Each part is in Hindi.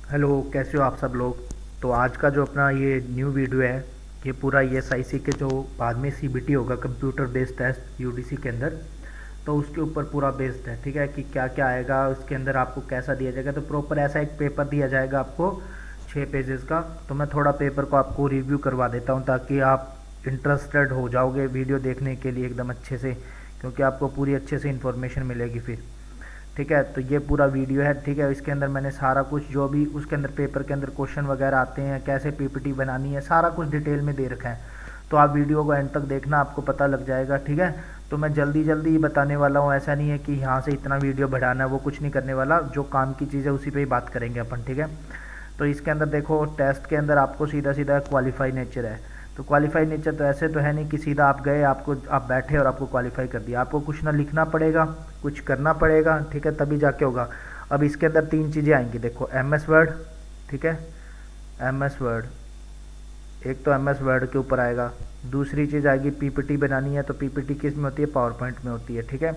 हेलो, कैसे हो आप सब लोग। तो आज का जो अपना ये न्यू वीडियो है, ये पूरा ESIC के जो बाद में CBT होगा, कंप्यूटर बेस्ड टेस्ट UDC के अंदर, तो उसके ऊपर पूरा बेस्ड है। ठीक है कि क्या क्या आएगा उसके अंदर, आपको कैसा दिया जाएगा। तो प्रॉपर ऐसा एक पेपर दिया जाएगा आपको 6 पेजेस का। तो मैं थोड़ा पेपर को आपको रिव्यू करवा देता हूँ ताकि आप इंटरेस्टेड हो जाओगे वीडियो देखने के लिए एकदम अच्छे से, क्योंकि आपको पूरी अच्छे से इन्फॉर्मेशन मिलेगी फिर। ठीक है, तो ये पूरा वीडियो है। ठीक है, इसके अंदर मैंने सारा कुछ जो भी उसके अंदर पेपर के अंदर क्वेश्चन वगैरह आते हैं, कैसे PPT बनानी है, सारा कुछ डिटेल में दे रखा है। तो आप वीडियो को एंड तक देखना, आपको पता लग जाएगा। ठीक है, तो मैं जल्दी जल्दी बताने वाला हूँ, ऐसा नहीं है कि यहाँ से इतना वीडियो बढ़ाना है, वो कुछ नहीं करने वाला। जो काम की चीज़ है उसी पे ही बात करेंगे अपन। ठीक है, तो इसके अंदर देखो, टेस्ट के अंदर आपको सीधा सीधा क्वालिफाई नेचर है। तो क्वालिफाई नेचर तो ऐसे तो है नहीं कि सीधा आप गए, आप बैठे और आपको क्वालिफाई कर दिया। आपको कुछ ना लिखना पड़ेगा, कुछ करना पड़ेगा। ठीक है, तभी जाके होगा। अब इसके अंदर 3 चीज़ें आएंगी, देखो MS वर्ड। ठीक है, MS वर्ड, एक तो MS वर्ड के ऊपर आएगा। दूसरी चीज़ आएगी PPT बनानी है, तो PPT किस में होती है, पावर पॉइंट में होती है। ठीक है,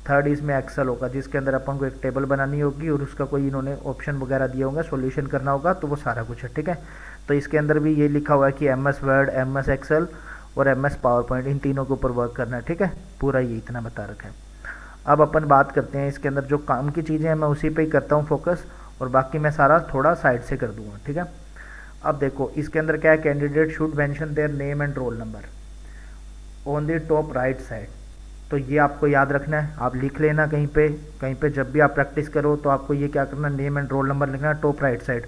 थर्ड इसमें एक्सेल होगा, जिसके अंदर अपन को एक टेबल बनानी होगी और उसका कोई इन्होंने ऑप्शन वगैरह दिए होंगे, सॉल्यूशन करना होगा, तो वो सारा कुछ है। ठीक है, तो इसके अंदर भी ये लिखा हुआ है कि MS वर्ड, MS एक्सेल और MS पावर पॉइंट, इन तीनों के ऊपर वर्क करना है। ठीक है, पूरा ये इतना बता रखा है। अब अपन बात करते हैं इसके अंदर जो काम की चीज़ें हैं, मैं उसी पे ही करता हूँ फोकस, और बाकी मैं सारा थोड़ा साइड से कर दूंगा। ठीक है, अब देखो इसके अंदर क्या है, candidate should mention their name and roll number on the top right side. तो ये आपको याद रखना है, आप लिख लेना कहीं पे जब भी आप प्रैक्टिस करो तो आपको ये क्या करना, नेम एंड रोल नंबर लिखना top right side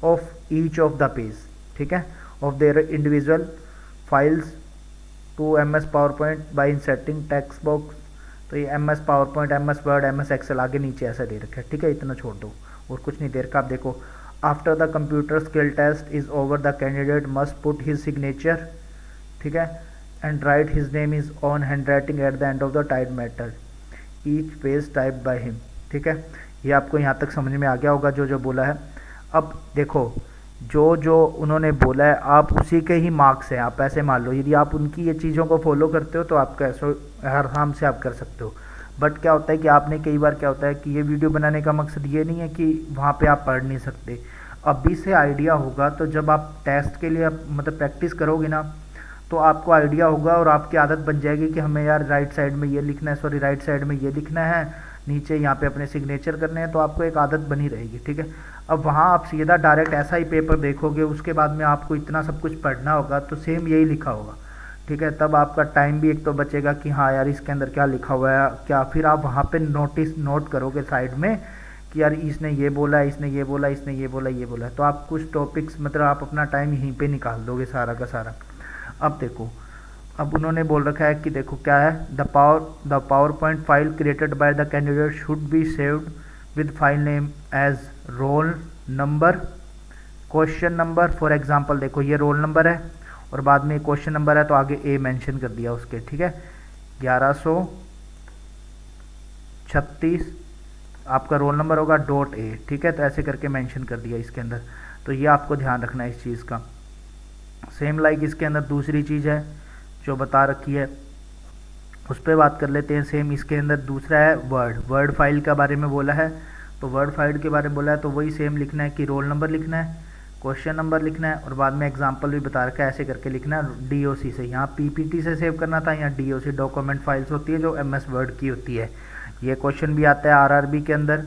of each of the page. ठीक है, of their individual files to MS PowerPoint by inserting text box. तो ये MS PowerPoint, MS Word, MS Excel आगे नीचे ऐसा दे रखा है। ठीक है, इतना छोड़ दो और कुछ नहीं दे रखा। आप देखो, after the computer skill test is over the candidate must put his signature. ठीक है, and write his name is on handwriting at the end of the type matter each page type by him. ठीक है, ये आपको यहाँ तक समझ में आ गया होगा जो जो बोला है। अब देखो, जो जो उन्होंने बोला है आप उसी के ही मार्क्स हैं। आप ऐसे मान लो, यदि आप उनकी ये चीज़ों को फॉलो करते हो तो आप कैसे आराम से आप कर सकते हो। बट क्या होता है कि आपने कई बार क्या होता है कि ये वीडियो बनाने का मकसद ये नहीं है कि वहाँ पे आप पढ़ नहीं सकते। अभी से आइडिया होगा तो जब आप टेस्ट के लिए मतलब प्रैक्टिस करोगे ना, तो आपको आइडिया होगा और आपकी आदत बन जाएगी कि हमें यार राइट साइड में ये लिखना है, सॉरी राइट साइड में ये लिखना है, नीचे यहाँ पे अपने सिग्नेचर करने हैं। तो आपको एक आदत बनी रहेगी। ठीक है, अब वहाँ आप सीधा डायरेक्ट ऐसा ही पेपर देखोगे, उसके बाद में आपको इतना सब कुछ पढ़ना होगा तो सेम यही लिखा होगा। ठीक है, तब आपका टाइम भी एक तो बचेगा कि हाँ यार इसके अंदर क्या लिखा हुआ है क्या, फिर आप वहाँ पे नोट करोगे साइड में कि यार इसने ये बोला, इसने ये बोला, इसने ये बोला, ये बोला। तो आप कुछ टॉपिक्स मतलब आप अपना टाइम यहीं पे निकाल दोगे सारा का सारा। अब देखो, अब उन्होंने बोल रखा है कि देखो क्या है, the PowerPoint file created by the candidate should be saved with file name as roll number, question number. For example देखो ये रोल नंबर है और बाद में क्वेश्चन नंबर है, तो आगे A मेंशन कर दिया उसके। ठीक है, 1136 आपका रोल नंबर होगा .A। ठीक है, तो ऐसे करके मेंशन कर दिया इसके अंदर। तो ये आपको ध्यान रखना है इस चीज़ का। सेम लाइक इसके अंदर दूसरी चीज़ है जो बता रखी है, उस पर बात कर लेते हैं। सेम इसके अंदर दूसरा है वर्ड फाइल के बारे में बोला है। तो वर्ड फाइल के बारे में बोला है तो वही सेम लिखना है कि रोल नंबर लिखना है, क्वेश्चन नंबर लिखना है और बाद में एग्जांपल भी बता रखा है, ऐसे करके लिखना है। DOC से, यहाँ PPT से सेव करना था, यहाँ DOC डॉक्यूमेंट फाइल्स होती है जो MS वर्ड की होती है। ये क्वेश्चन भी आता है RRB के अंदर,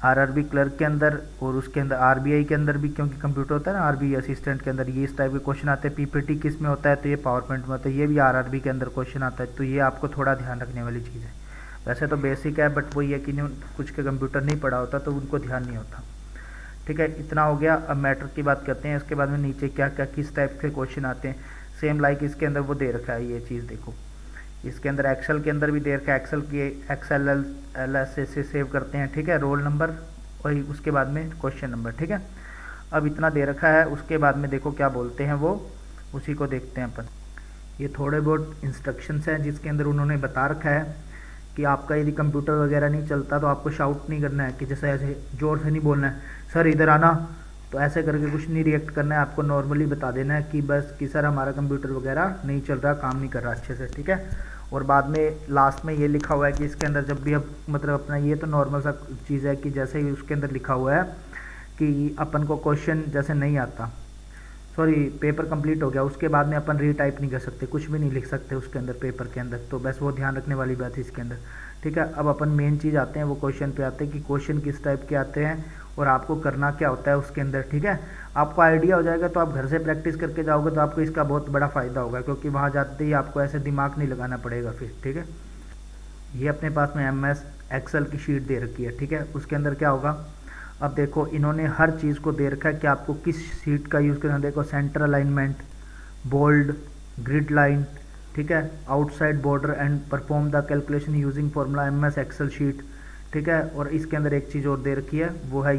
RRB क्लर्क के अंदर और उसके अंदर RBI के अंदर भी, क्योंकि कंप्यूटर होता है ना RBI असिस्टेंट के अंदर, ये इस टाइप के क्वेश्चन आते हैं। PPT किस में होता है, तो ये पावर पॉइंट में होता है। ये भी RRB के अंदर क्वेश्चन आता है। तो ये आपको थोड़ा ध्यान रखने वाली चीज़ है। वैसे तो बेसिक है, बट वही है कि कुछ के कंप्यूटर नहीं पढ़ा होता तो उनको ध्यान नहीं होता। ठीक है, इतना हो गया। अब मैटर की बात करते हैं। उसके बाद में नीचे क्या क्या किस टाइप के क्वेश्चन आते हैं। सेम लाइक इसके अंदर वो दे रखा है, ये चीज़ देखो इसके अंदर एक्सेल के अंदर भी दे रखा है। एक्सेल की XLS से सेव करते हैं। ठीक है, रोल नंबर और उसके बाद में क्वेश्चन नंबर। ठीक है, अब इतना दे रखा है। उसके बाद में देखो क्या बोलते हैं वो, उसी को देखते हैं अपन। ये थोड़े बहुत इंस्ट्रक्शंस हैं जिसके अंदर उन्होंने बता रखा है कि आपका यदि कंप्यूटर वगैरह नहीं चलता तो आपको शाउट नहीं करना है कि जैसे ऐसे ज़ोर से नहीं बोलना है सर इधर आना, तो ऐसे करके कुछ नहीं रिएक्ट करना है। आपको नॉर्मली बता देना है कि बस कि सर हमारा कंप्यूटर वगैरह नहीं चल रहा, काम नहीं कर रहा अच्छे से। ठीक है, और बाद में लास्ट में ये लिखा हुआ है कि इसके अंदर जब भी अब मतलब अपना ये तो नॉर्मल सा चीज़ है कि जैसे ही उसके अंदर लिखा हुआ है कि अपन को क्वेश्चन जैसे नहीं आता, सॉरी पेपर कंप्लीट हो गया, उसके बाद में अपन रीटाइप नहीं कर सकते, कुछ भी नहीं लिख सकते उसके अंदर पेपर के अंदर, तो बस वो ध्यान रखने वाली बात है इसके अंदर। ठीक है, अब अपन मेन चीज़ आते हैं वो क्वेश्चन पे आते हैं कि क्वेश्चन किस टाइप के आते हैं और आपको करना क्या होता है उसके अंदर। ठीक है, आपको आइडिया हो जाएगा तो आप घर से प्रैक्टिस करके जाओगे तो आपको इसका बहुत बड़ा फ़ायदा होगा, क्योंकि वहाँ जाते ही आपको ऐसे दिमाग नहीं लगाना पड़ेगा फिर। ठीक है, ये अपने पास में MS एक्सेल की शीट दे रखी है। ठीक है, उसके अंदर क्या होगा, अब देखो इन्होंने हर चीज़ को दे रखा है कि आपको किस शीट का यूज़ करना है। देखो centre alignment, bold, grid line, ठीक है, outside border and perform the calculation using formula MS Excel sheet. ठीक है, और इसके अंदर एक चीज़ और दे रखी है, वो है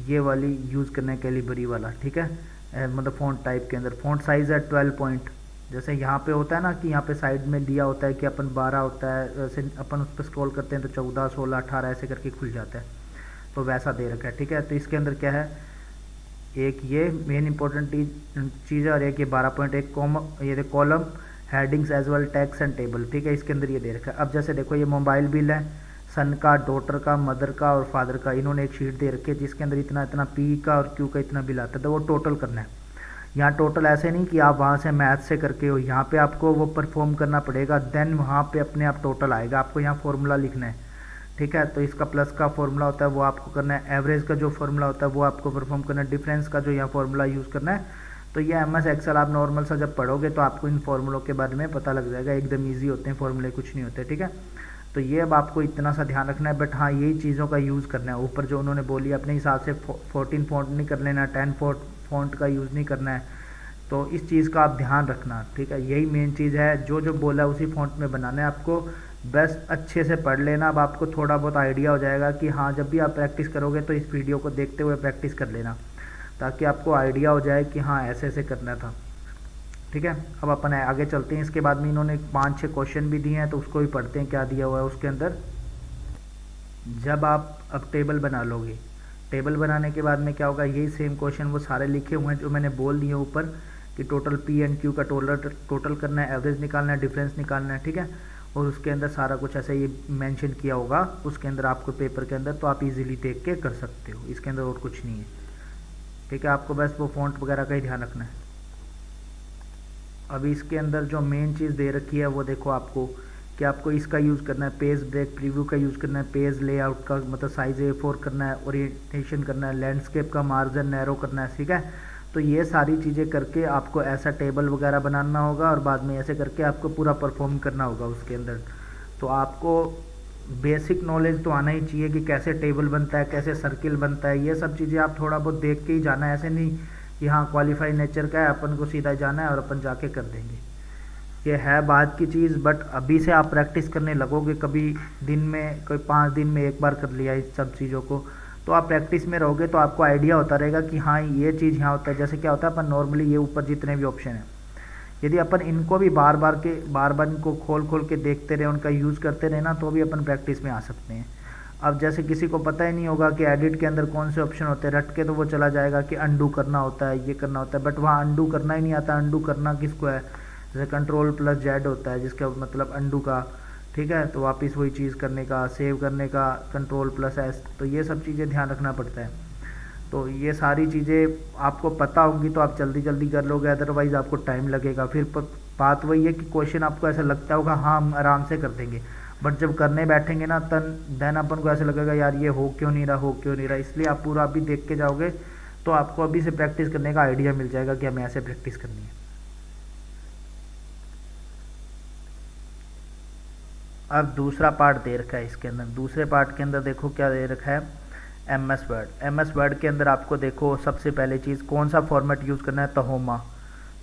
ये वाली यूज़ करने के लिए बरी वाला। ठीक है, मतलब फ़ॉन्ट टाइप के अंदर फ़ॉन्ट साइज़ है 12 पॉइंट। जैसे यहाँ पे होता है ना कि यहाँ पे साइड में दिया होता है कि अपन 12 होता है, वैसे अपन उस पर स्क्रॉल करते हैं तो 14, 16, 18 ऐसे करके खुल जाता है, तो वैसा दे रखा है। ठीक है, तो इसके अंदर क्या है, एक ये मेन इंपॉर्टेंट चीज़ है और एक ये 12 पॉइंट, एक ये column headings as well tax and table. ठीक है, इसके अंदर ये दे रखा है। अब जैसे देखो ये मोबाइल बिल है, सन का, डॉटर का, मदर का और फादर का, इन्होंने एक शीट दे रखी है जिसके अंदर इतना इतना P का और Q का इतना बिल आता है, तो वो टोटल करना है। यहाँ टोटल ऐसे नहीं कि आप वहाँ से मैथ से करके हो, यहाँ पे आपको वो परफॉर्म करना पड़ेगा, देन वहाँ पे अपने आप टोटल आएगा। आपको यहाँ फॉर्मूला लिखना है। ठीक है, तो इसका प्लस का फॉर्मूला होता है वो आपको करना है, एवरेज का जो फॉर्मूला होता है वो आपको परफॉर्म करना है, डिफरेंस का जो यहाँ फॉर्मूला यूज़ करना है। तो ये MS एक्सेल आप नॉर्मल सा जब पढ़ोगे तो आपको इन फॉर्मूलों के बारे में पता लग जाएगा, एकदम ईजी होते हैं फॉर्मूले, कुछ नहीं होते। ठीक है, तो ये अब आपको इतना सा ध्यान रखना है, बट हाँ यही चीज़ों का यूज़ करना है। ऊपर जो उन्होंने बोली अपने हिसाब से 14 फॉन्ट नहीं कर लेना, 10 फॉन्ट का यूज़ नहीं करना है, तो इस चीज़ का आप ध्यान रखना। ठीक है, यही मेन चीज़ है, जो जो बोला है उसी फॉन्ट में बनाना है आपको, बस अच्छे से पढ़ लेना। अब आपको थोड़ा बहुत आइडिया हो जाएगा कि हाँ जब भी आप प्रैक्टिस करोगे तो इस वीडियो को देखते हुए प्रैक्टिस कर लेना, ताकि आपको आइडिया हो जाए कि हाँ ऐसे ऐसे करना था। ठीक है, अब अपन आगे चलते हैं। इसके बाद में इन्होंने 5-6 क्वेश्चन भी दिए हैं, तो उसको भी पढ़ते हैं क्या दिया हुआ है उसके अंदर। जब आप अब टेबल बना लोगे, टेबल बनाने के बाद में क्या होगा, यही सेम क्वेश्चन वो सारे लिखे हुए हैं जो मैंने बोल दिए ऊपर कि टोटल P एंड Q का टोटल करना है, एवरेज निकालना है, डिफरेंस निकालना है। ठीक है, और उसके अंदर सारा कुछ ऐसे ये मेंशन किया होगा उसके अंदर आपको पेपर के अंदर, तो आप इजीली देख के कर सकते हो, इसके अंदर और कुछ नहीं है। ठीक है, आपको बस वो फॉन्ट वगैरह का ही ध्यान रखना है। अभी इसके अंदर जो मेन चीज़ दे रखी है वो देखो आपको कि आपको इसका यूज़ करना है, पेज ब्रेक प्रीव्यू का यूज़ करना है, पेज लेआउट का मतलब साइज A4 करना है, ओरिएंटेशन करना है, लैंडस्केप का मार्जिन नैरो करना है। ठीक है, तो ये सारी चीज़ें करके आपको ऐसा टेबल वगैरह बनाना होगा और बाद में ऐसे करके आपको पूरा परफॉर्म करना होगा उसके अंदर। तो आपको बेसिक नॉलेज तो आना ही चाहिए कि कैसे टेबल बनता है, कैसे सर्किल बनता है, ये सब चीज़ें आप थोड़ा बहुत देख के ही जाना है। ऐसे नहीं कि हाँ क्वालिफाई नेचर का है अपन को सीधा जाना है और अपन जाके कर देंगे, ये है बात की चीज़। बट अभी से आप प्रैक्टिस करने लगोगे, कभी दिन में कोई 5 दिन में एक बार कर लिया इस सब चीज़ों को, तो आप प्रैक्टिस में रहोगे तो आपको आइडिया होता रहेगा कि हाँ ये चीज़ यहाँ होता है। जैसे क्या होता है, अपन नॉर्मली ये ऊपर जितने भी ऑप्शन हैं, यदि अपन इनको भी बार बार इनको खोल के देखते रहे, उनका यूज़ करते रहे ना, तो भी अपन प्रैक्टिस में आ सकते हैं। अब जैसे किसी को पता ही नहीं होगा कि एडिट के अंदर कौन से ऑप्शन होते हैं, रट के तो वो चला जाएगा कि अंडू करना होता है, ये करना होता है, बट वहाँ अंडू करना ही नहीं आता। अंडू करना किसको है, जैसे Ctrl+Z होता है जिसका मतलब अंडू का। ठीक है, तो वापस वही चीज़ करने का, सेव करने का Ctrl+S, तो ये सब चीज़ें ध्यान रखना पड़ता है। तो ये सारी चीज़ें आपको पता होंगी तो आप जल्दी जल्दी कर लोगे, अदरवाइज़ आपको टाइम लगेगा। फिर बात वही है कि क्वेश्चन आपको ऐसा लगता होगा हाँ हम आराम से कर देंगे, बट जब करने बैठेंगे ना देन अपन को ऐसा लगेगा यार ये हो क्यों नहीं रहा। इसलिए आप पूरा अभी देख के जाओगे तो आपको अभी से प्रैक्टिस करने का आइडिया मिल जाएगा कि हमें ऐसे प्रैक्टिस करनी है। अब दूसरा पार्ट दे रखा है इसके अंदर। दूसरे पार्ट के अंदर देखो क्या दे रखा है, MS वर्ड के अंदर आपको देखो सबसे पहले चीज़ कौन सा फॉर्मेट यूज़ करना है, तहोमा।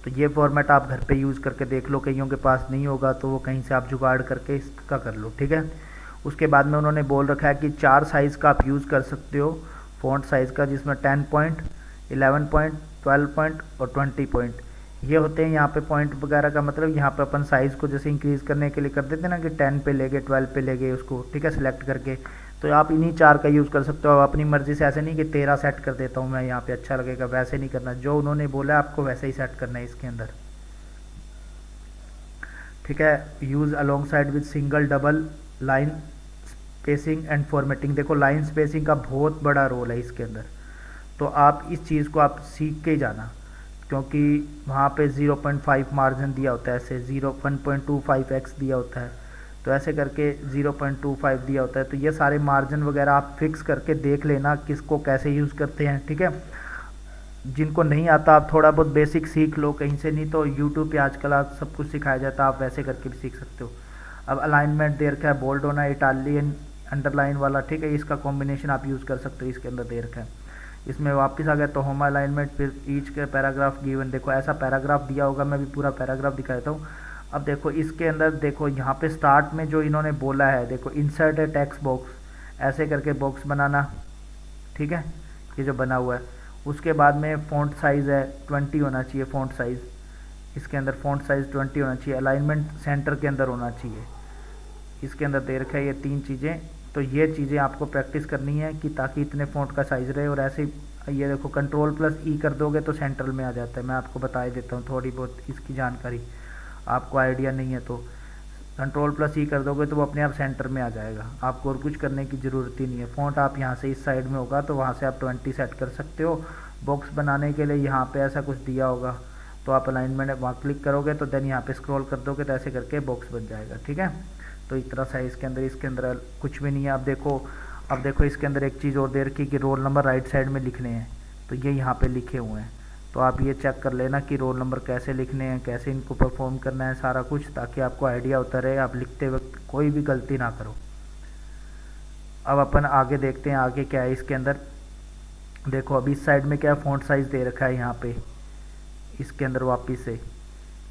तो ये फॉर्मेट आप घर पे यूज़ करके देख लो, कईयों के पास नहीं होगा तो वो कहीं से आप जुगाड़ करके इसका कर लो। ठीक है, उसके बाद में उन्होंने बोल रखा है कि 4 साइज़ का आप यूज़ कर सकते हो फ़ॉन्ट साइज़ का, जिसमें 10 पॉइंट, 11 पॉइंट, 12 पॉइंट और 20 पॉइंट ये होते हैं। यहाँ पे पॉइंट वगैरह का मतलब यहाँ पे अपन साइज़ को जैसे इंक्रीज़ करने के लिए कर देते हैं ना कि 10 पे ले गए, 12 पे ले गए उसको, ठीक है, सिलेक्ट करके। तो आप इन्हीं 4 का यूज़ कर सकते हो अपनी मर्ज़ी से, ऐसे नहीं कि 13 सेट कर देता हूँ मैं यहाँ पे अच्छा लगेगा, वैसे नहीं करना। जो उन्होंने बोला आपको वैसे ही सेट करना है इसके अंदर। ठीक है, use along side with single double line spacing and formatting, देखो लाइन स्पेसिंग का बहुत बड़ा रोल है इसके अंदर। तो आप इस चीज़ को आप सीख के ही जाना, क्योंकि वहाँ पे 0.5 मार्जिन दिया होता है, ऐसे 1.25x दिया होता है, तो ऐसे करके 0.25 दिया होता है। तो ये सारे मार्जिन वगैरह आप फिक्स करके देख लेना किसको कैसे यूज़ करते हैं, ठीक है। जिनको नहीं आता आप थोड़ा बहुत बेसिक सीख लो कहीं से, नहीं तो यूट्यूब पे आजकल आप सब कुछ सिखाया जाता है, आप वैसे करके भी सीख सकते हो। अब अलाइनमेंट दे रखा है, बोल्ड होना, इटालियन अंडरलाइन वाला, ठीक है, इसका कॉम्बिनेशन आप यूज़ कर सकते हो, इसके अंदर दे रखा है। इसमें वापस आ गया तो होमा अलाइनमेंट, फिर ईच के पैराग्राफ गिवन, देखो ऐसा पैराग्राफ दिया होगा, मैं भी पूरा पैराग्राफ दिखा देता हूँ। अब देखो इसके अंदर देखो यहाँ पे स्टार्ट में जो इन्होंने बोला है, देखो इंसर्ट ए टेक्स्ट बॉक्स, ऐसे करके बॉक्स बनाना, ठीक है, ये जो बना हुआ है। उसके बाद में फ़ॉन्ट साइज़ है 20 होना चाहिए, फ़ॉन्ट साइज़ इसके अंदर फ़ॉन्ट साइज़ 20 होना चाहिए, अलाइनमेंट सेंटर के अंदर होना चाहिए, इसके अंदर दे रखा है ये 3 चीज़ें। तो ये चीज़ें आपको प्रैक्टिस करनी है कि ताकि इतने फ़ॉन्ट का साइज़ रहे। और ऐसे ये देखो कंट्रोल+E कर दोगे तो सेंट्रल में आ जाता है, मैं आपको बता ही देता हूँ थोड़ी बहुत इसकी जानकारी, आपको आइडिया नहीं है तो कंट्रोल+E कर दोगे तो वो अपने आप सेंटर में आ जाएगा, आपको और कुछ करने की ज़रूरत ही नहीं है। फ़ॉन्ट आप यहाँ से इस साइड में होगा तो वहाँ से आप 20 सेट कर सकते हो। बॉक्स बनाने के लिए यहाँ पे ऐसा कुछ दिया होगा तो आप अलाइनमेंट वहाँ क्लिक करोगे तो देन यहाँ पे स्क्रॉल कर दोगे तो ऐसे करके बॉक्स बन जाएगा, ठीक है। तो इतना सा है इसके अंदर कुछ भी नहीं है। अब देखो इसके अंदर एक चीज़ और दे रखी कि रोल नंबर राइट साइड में लिखने हैं, तो ये यहाँ पे लिखे हुए हैं, तो आप ये चेक कर लेना कि रोल नंबर कैसे लिखने हैं, कैसे इनको परफॉर्म करना है, सारा कुछ, ताकि आपको आइडिया होता रहे, आप लिखते वक्त कोई भी गलती ना करो। अब अपन आगे देखते हैं आगे क्या है इसके अंदर। देखो अब इस साइड में क्या है, फ़ॉन्ट साइज़ दे रखा है यहाँ पे इसके अंदर वापिस से।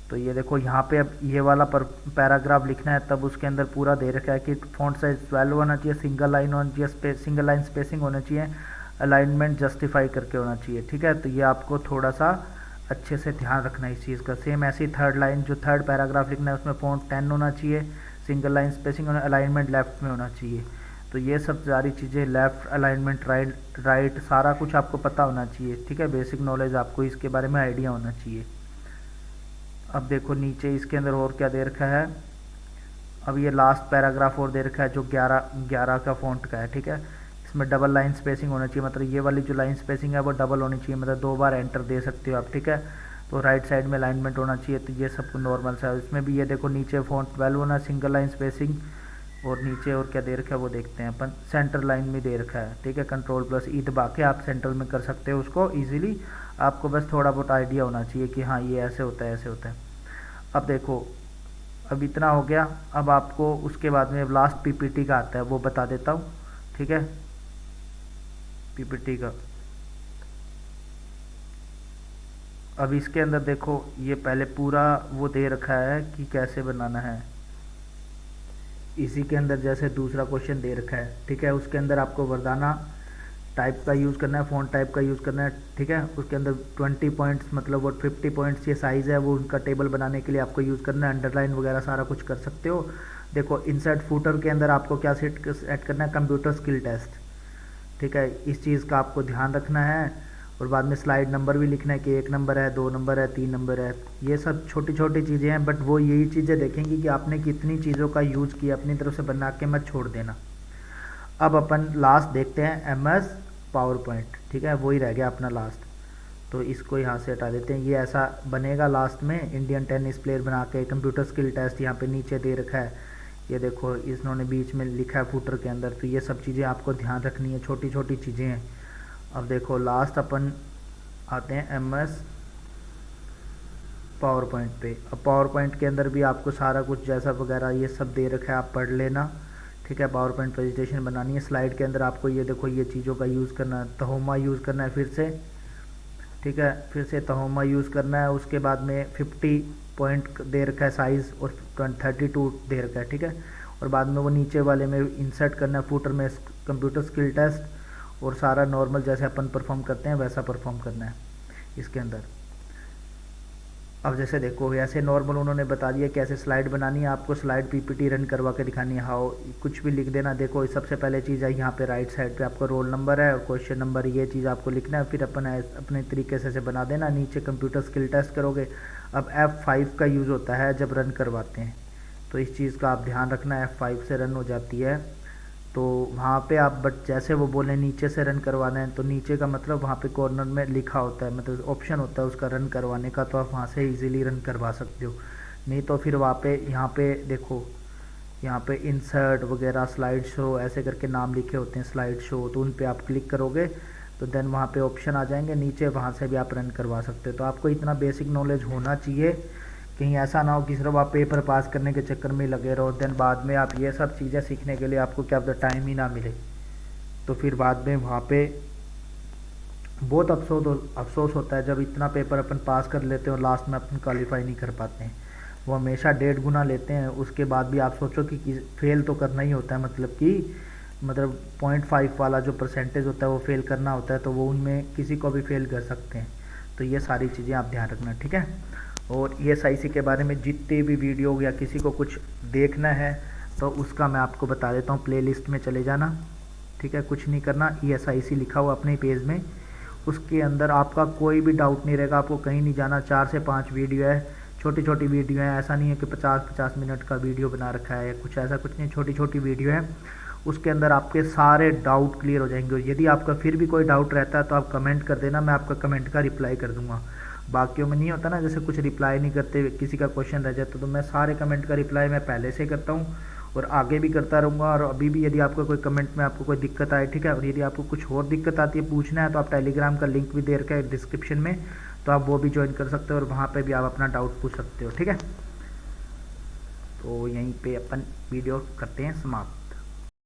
तो ये देखो यहाँ पे अब ये वाला पैराग्राफ लिखना है, तब उसके अंदर पूरा दे रखा है कि फ़ॉन्ट साइज़ 12 होना चाहिए, सिंगल लाइन होना चाहिए, सिंगल लाइन स्पेसिंग होना चाहिए, अलाइनमेंट जस्टिफाई करके होना चाहिए, ठीक है। तो ये आपको थोड़ा सा अच्छे से ध्यान रखना है इस चीज़ का। सेम ऐसी थर्ड लाइन जो थर्ड पैराग्राफ लिखना है उसमें फ़ॉन्ट 10 होना चाहिए, सिंगल लाइन स्पेसिंग होना, अलाइनमेंट लेफ़्ट में होना चाहिए। तो ये सब सारी चीज़ें, लेफ़्ट अलाइनमेंट, राइट सारा कुछ आपको पता होना चाहिए, ठीक है। बेसिक नॉलेज आपको इसके बारे में आइडिया होना चाहिए। अब देखो नीचे इसके अंदर और क्या दे रखा है, अब ये लास्ट पैराग्राफ और दे रखा है जो 11 का फ़ॉन्ट का है, ठीक है। इसमें डबल लाइन स्पेसिंग होना चाहिए, मतलब ये वाली जो लाइन स्पेसिंग है वो डबल होनी चाहिए, मतलब 2 बार एंटर दे सकते हो आप, ठीक है। तो राइट साइड में अलाइनमेंट होना चाहिए, तो ये सब नॉर्मल सा है। इसमें भी ये देखो नीचे फ़ॉन्ट 12 होना, सिंगल लाइन स्पेसिंग, और नीचे और क्या दे रखा है वो देखते हैं अपन, सेंटर लाइन में दे रखा है, ठीक है। कंट्रोल+E दबा के आप सेंट्रल में कर सकते हो उसको ईजिली, आपको बस थोड़ा बहुत आइडिया होना चाहिए कि हाँ ये ऐसे होता है, ऐसे होता है। अब देखो अब इतना हो गया, अब आपको उसके बाद में लास्ट पीपीटी का आता है, वो बता देता हूँ, ठीक है। पीपीटी का अब इसके अंदर देखो ये पहले पूरा वो दे रखा है कि कैसे बनाना है। इसी के अंदर जैसे दूसरा क्वेश्चन दे रखा है, ठीक है, उसके अंदर आपको वरदाना टाइप का यूज़ करना है, फ़ॉन्ट टाइप का यूज़ करना है, ठीक है। उसके अंदर 20 पॉइंट्स मतलब वो 50 पॉइंट्स ये साइज़ है, वो उनका टेबल बनाने के लिए आपको यूज़ करना है। अंडरलाइन वगैरह सारा कुछ कर सकते हो। देखो इंसर्ट फूटर के अंदर आपको क्या सेट करना है, कंप्यूटर स्किल टेस्ट, ठीक है, इस चीज़ का आपको ध्यान रखना है। और बाद में स्लाइड नंबर भी लिखना है कि 1 नंबर है, 2 नंबर है, 3 नंबर है। ये सब छोटी छोटी चीज़ें हैं, बट वो यही चीज़ें देखेंगी कि आपने कितनी चीज़ों का यूज़ किया, अपनी तरफ से बना के मत छोड़ देना। अब अपन लास्ट देखते हैं MS पावर पॉइंट, ठीक है, वही रह गया अपना लास्ट। तो इसको यहाँ से हटा देते हैं, ये ऐसा बनेगा लास्ट में, इंडियन टेनिस प्लेयर बना के कंप्यूटर स्किल टेस्ट यहाँ पे नीचे दे रखा है। ये देखो इन्होंने बीच में लिखा है फुटर के अंदर, तो ये सब चीज़ें आपको ध्यान रखनी है, छोटी छोटी चीज़ें हैं। अब देखो लास्ट अपन आते हैं MS पावर पॉइंट पे। अब पावर पॉइंट के अंदर भी आपको सारा कुछ जैसा वगैरह ये सब दे रखा है, आप पढ़ लेना, ठीक है। पावर पॉइंट प्रेजेंटेशन बनानी है, स्लाइड के अंदर आपको ये देखो ये चीज़ों का यूज़ करना है, तहोमा यूज़ करना है फिर से, ठीक है, फिर से तहोमा यूज़ करना है। उसके बाद में 50 पॉइंट दे रखा है साइज़ और 32 दे रखा है, ठीक है। और बाद में वो नीचे वाले में इंसर्ट करना है फुटर में कंप्यूटर स्किल टेस्ट, और सारा नॉर्मल जैसे अपन परफॉर्म करते हैं वैसा परफॉर्म करना है इसके अंदर। अब जैसे देखो ऐसे नॉर्मल उन्होंने बता दिया कैसे स्लाइड बनानी है, आपको स्लाइड पीपीटी रन करवा के दिखानी है, हाउ कुछ भी लिख देना। देखो सबसे पहले चीज़ है यहाँ पे राइट साइड पे आपको रोल नंबर है और क्वेश्चन नंबर, ये चीज़ आपको लिखना है, फिर अपन अपने तरीके से बना देना। नीचे कंप्यूटर स्किल टेस्ट करोगे। अब F5 का यूज़ होता है जब रन करवाते हैं, तो इस चीज़ का आप ध्यान रखना, F5 से रन हो जाती है तो वहाँ पे आप बट जैसे वो बोले नीचे से रन करवाना है, तो नीचे का मतलब वहाँ पे कॉर्नर में लिखा होता है, मतलब ऑप्शन होता है उसका रन करवाने का, तो आप वहाँ से इजीली रन करवा सकते हो। नहीं तो फिर वहाँ पे यहाँ पे देखो, यहाँ पे इंसर्ट वगैरह स्लाइड शो ऐसे करके नाम लिखे होते हैं स्लाइड शो, तो उन पे आप क्लिक करोगे तो देन वहाँ पे ऑप्शन आ जाएंगे नीचे, वहाँ से भी आप रन करवा सकते हो। तो आपको इतना बेसिक नॉलेज होना चाहिए, कहीं ऐसा ना हो कि सिर्फ आप पेपर पास करने के चक्कर में लगे रहो, देन बाद में आप ये सब चीज़ें सीखने के लिए आपको क्या पता टाइम ही ना मिले, तो फिर बाद में वहाँ पे बहुत अफसोस होता है जब इतना पेपर अपन पास कर लेते हैं और लास्ट में अपन क्वालिफाई नहीं कर पाते हैं। वो हमेशा 1.5 गुना लेते हैं, उसके बाद भी आप सोचो कि फेल तो करना ही होता है, मतलब 0.5 वाला जो परसेंटेज होता है वो फेल करना होता है, तो वो उनमें किसी को भी फेल कर सकते हैं। तो ये सारी चीज़ें आप ध्यान रखना, ठीक है। और ESIC के बारे में जितने भी वीडियो या किसी को कुछ देखना है तो उसका मैं आपको बता देता हूँ, प्लेलिस्ट में चले जाना, ठीक है। कुछ नहीं करना, ESIC लिखा हुआ अपने पेज में, उसके अंदर आपका कोई भी डाउट नहीं रहेगा, आपको कहीं नहीं जाना। 4 से 5 वीडियो है, छोटी छोटी वीडियो है, ऐसा नहीं है कि 50-50 मिनट का वीडियो बना रखा है, कुछ ऐसा कुछ नहीं, छोटी छोटी वीडियो है। उसके अंदर आपके सारे डाउट क्लियर हो जाएंगे। यदि आपका फिर भी कोई डाउट रहता है तो आप कमेंट कर देना, मैं आपका कमेंट का रिप्लाई कर दूंगा। बाकियों में नहीं होता ना, जैसे कुछ रिप्लाई नहीं करते, किसी का क्वेश्चन रह जाता, तो मैं सारे कमेंट का रिप्लाई मैं पहले से करता हूँ और आगे भी करता रहूँगा। और अभी भी यदि आपका कोई कमेंट में आपको कोई दिक्कत आए, ठीक है, और यदि आपको कुछ और दिक्कत आती है पूछना है, तो आप टेलीग्राम का लिंक भी दे रखा है डिस्क्रिप्शन में, तो आप वो भी ज्वाइन कर सकते हो और वहाँ पे भी आप अपना डाउट पूछ सकते हो, ठीक है। तो यहीं पे अपन वीडियो करते हैं समाप्त।